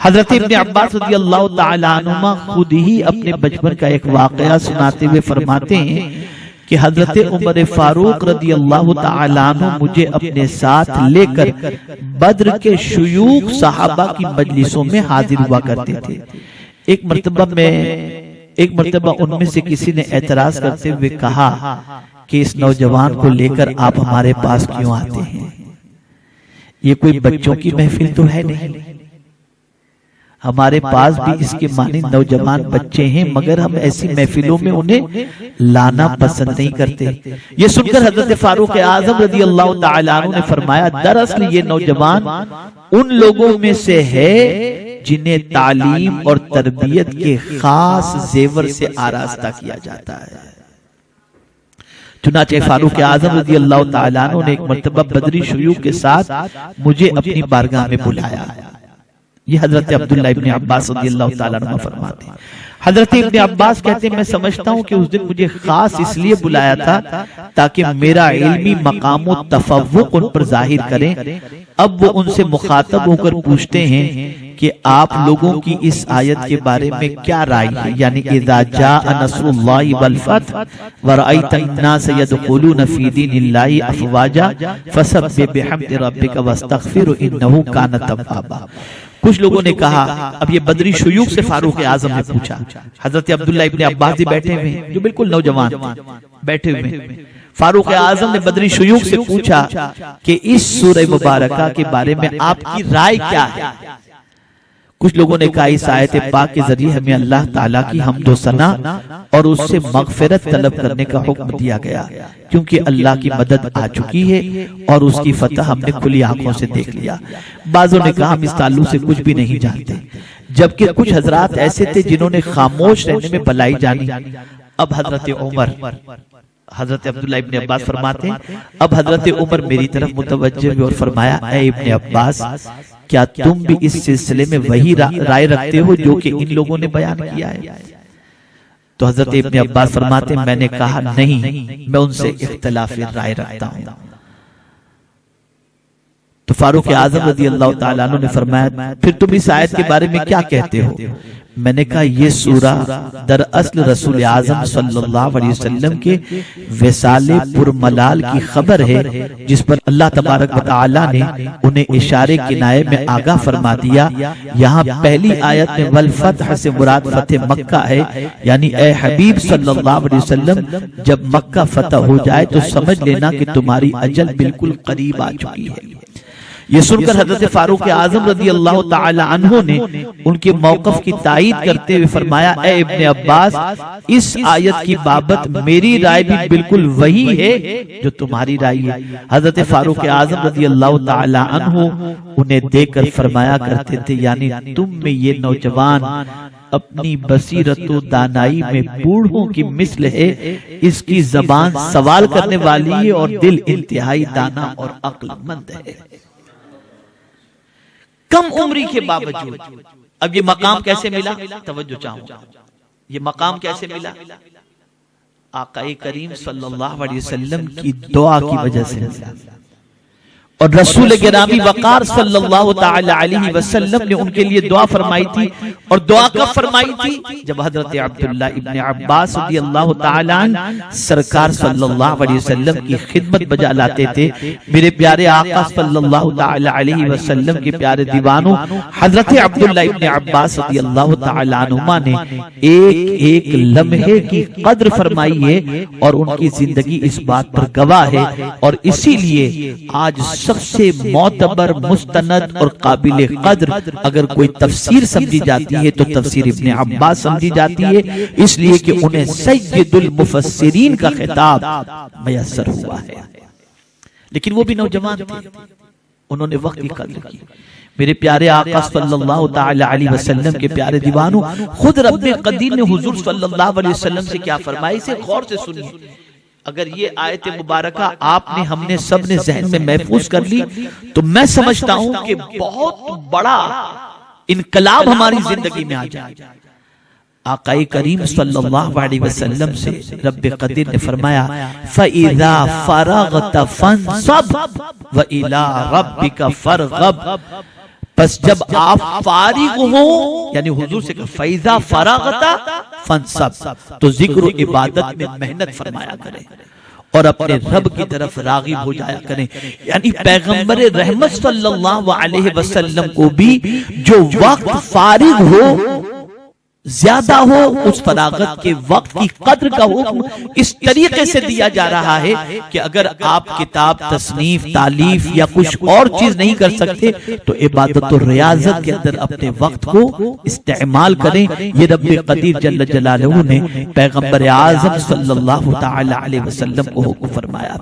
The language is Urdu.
حضرت ابن عباس رضی اللہ تعالی عنہما خود ہی اپنے بچپن کا ایک واقعہ سناتے ہوئے فرماتے ہیں کہ حضرت عمر فاروق رضی اللہ تعالی عنہ مجھے اپنے ساتھ لے کر بدر کے شیوخ صحابہ کی مجلسوں میں حاضر ہوا کرتے تھے۔ ایک مرتبہ ان میں سے کسی نے اعتراض کرتے ہوئے کہا کہ اس نوجوان کو لے کر آپ ہمارے پاس کیوں آتے ہیں؟ یہ کوئی بچوں کی محفل تو ہے نہیں، ہمارے پاس بھی اس کے معنی نوجوان بچے ہیں، مگر ہم ایسی محفلوں میں انہیں لانا پسند نہیں کرتے۔ یہ سن کر حضرت فاروق اعظم رضی اللہ تعالی عنہ نے فرمایا دراصل یہ نوجوان ان لوگوں میں سے ہے جنہیں تعلیم اور تربیت کے خاص زیور سے آراستہ کیا جاتا ہے۔ چنانچہ فاروق اعظم رضی اللہ تعالی عنہ نے ایک مرتبہ بدری شیوخ کے ساتھ مجھے اپنی بارگاہ میں بلایا۔ یہ حضرت عبداللہ ابن عباس رضی اللہ تعالیٰ عنہ فرماتے ہیں، حضرت ابن عباس کہتے ہیں میں سمجھتا ہوں کہ اس دن مجھے خاص اس لیے بلایا تھا تاکہ میرا علمی مقام و تفوق ان پر ظاہر کریں۔ اب وہ ان سے مخاطب ہو کر پوچھتے ہیں کہ آپ لوگوں کی اس آیت کے بارے میں کیا رائے ہے، یعنی اذا جاء نصر اللہ والفتح ورأیت الناس يدخلون فی دین اللہ افواجا فسبح بحمد ربک واستغفر انہ کان توابا۔ کچھ لوگوں نے کہا، اب یہ بدری شیوخ سے فاروق اعظم نے پوچھا، حضرت عبداللہ ابن عباس بھی بیٹھے ہوئے ہیں جو بالکل نوجوان بیٹھے ہوئے ہیں۔ فاروق اعظم نے بدری شیوخ سے پوچھا کہ اس سورہ مبارکہ کے بارے میں آپ کی رائے کیا ہے؟ کچھ لوگوں نے کہا اس آیت پاک کے ذریعے ہمیں اللہ تعالیٰ کی حمد و ثنا اور اس سے مغفرت طلب کرنے کا حکم دیا گیا، کیونکہ اللہ کی مدد آ چکی ہے اور اس کی فتح ہم نے کھلی آنکھوں سے دیکھ لیا۔ بعضوں نے کہا ہم اس تعلق سے کچھ بھی نہیں جانتے، جبکہ کچھ حضرات ایسے تھے جنہوں نے خاموش رہنے میں بھلائی جانی۔ اب حضرت عمر، حضرت عبداللہ ابن عباس فرماتے ہیں اب حضرت عمر میری طرف متوجہ ہوئے اور فرمایا اے ابن عباس کیا تم بھی اس سلسلے میں وہی رائے رکھتے ہو جو کہ ان لوگوں نے بیان کیا ہے؟ تو حضرت ابن عباس فرماتے ہیں میں نے کہا نہیں، میں ان سے اختلاف رائے رکھتا ہوں۔ تو فاروق اعظم رضی اللہ تعالیٰ عنہ نے فرمایا پھر تم اس آیت کے بارے میں کیا کہتے ہو؟ میں نے کہا یہ سورہ دراصل رسول اعظم صلی اللہ علیہ وسلم کے وصال پرملال کی خبر ہے، جس پر اللہ تبارک و تعالی نے انہیں اشارے کنائے میں آگاہ فرما دیا۔ یہاں پہلی آیت میں والفتح سے مراد فتح مکہ ہے، یعنی اے حبیب صلی اللہ علیہ وسلم جب مکہ فتح ہو جائے تو سمجھ لینا کہ تمہاری اجل بالکل قریب آ چکی ہے۔ یہ سن کر حضرت فاروق اعظم رضی اللہ تعالی عنہ نے ان کے موقف کی تائید کرتے ہوئے فرمایا اے ابن عباس اس آیت کی بابت میری رائے بھی بالکل وہی ہے جو تمہاری رائے ہے۔ حضرت فاروق اعظم رضی اللہ تعالی عنہ انہیں دیکھ کر فرمایا کرتے تھے یعنی تم میں یہ نوجوان اپنی بصیرت و دانائی میں بوڑھوں کی مثل ہے، اس کی زبان سوال کرنے والی ہے اور دل انتہائی دانا اور عقل مند ہے۔ کم عمری کے باوجود اب یہ مقام کیسے ملا؟ توجہ چاہوں گا، یہ مقام کیسے ملا؟ آقا کریم صلی اللہ علیہ وسلم کی دعا کی وجہ سے ملا، اور رسول گرامی وقار صلی اللہ تعالی علیہ وسلم نے ان کے لیے دعا فرمائی تھی، اور دعا کب فرمائی تھی؟ جب حضرت عبداللہ ابن عباس رضی اللہ تعالی عنہ سرکار صلی اللہ علیہ وسلم کی خدمت بجا لاتے تھے۔ میرے پیارے آقا صلی اللہ تعالی علیہ وسلم کے پیارے دیوانوں، حضرت عبداللہ ابن عباس رضی اللہ تعالی عنہما نے ایک ایک لمحے کی قدر فرمائی ہے، اور ان کی زندگی اس بات پر گواہ ہے، اور اسی لیے آج سب سے معتبر مستند اور قابل قدر اگر کوئی تفسیر سمجھی جاتی ہے تو تفسیر ابن عباس سمجھی جاتی ہے، اس لیے کہ انہیں سید المفسرین کا خطاب میسر ہوا ہے۔ لیکن وہ بھی نوجوان تھے، انہوں نے وقت کی قدر کی۔ میرے پیارے آقا صلی اللہ تعالی علیہ وسلم کے پیارے دیوانوں، خود رب قدیر نے حضور صلی اللہ علیہ وسلم سے کیا فرمایا، اسے غور سے سنیے۔ اگر یہ آیت مبارکہ آپ نے ہم نے سب نے ذہن میں محفوظ کر لی تو میں سمجھتا ہوں کہ بہت بڑا انقلاب ہماری زندگی میں آ جائے۔ آقا کریم صلی اللہ علیہ وسلم سے رب قدیر نے فرمایا فَإِذَا فَرَغْتَ فَانْصَبْ وَإِلَىٰ رَبِّكَ فَارْغَب، پس جب آپ فارغ ہوں، یعنی حضور سے کہ فَإِذَا فَرَغْتَ فَانْصَبْ، تو ذکر و عبادت میں محنت فرمایا کریں اور اپنے رب کی طرف راغب ہو جایا کریں۔ یعنی پیغمبر رحمت صلی اللہ علیہ وسلم کو بھی جو وقت فارغ ہو زیادہ ہو، اس فراغت کے وقت کی قدر کا حکم اس طریقے سے دیا جا رہا ہے کہ اگر آپ کتاب تصنیف تالیف یا کچھ اور چیز نہیں کر سکتے تو عبادت و ریاضت کے اندر اپنے وقت کو استعمال کریں۔ یہ رب قدیر جل جلالہ نے پیغمبر اعظم صلی اللہ تعالی علیہ وسلم کو حکم فرمایا۔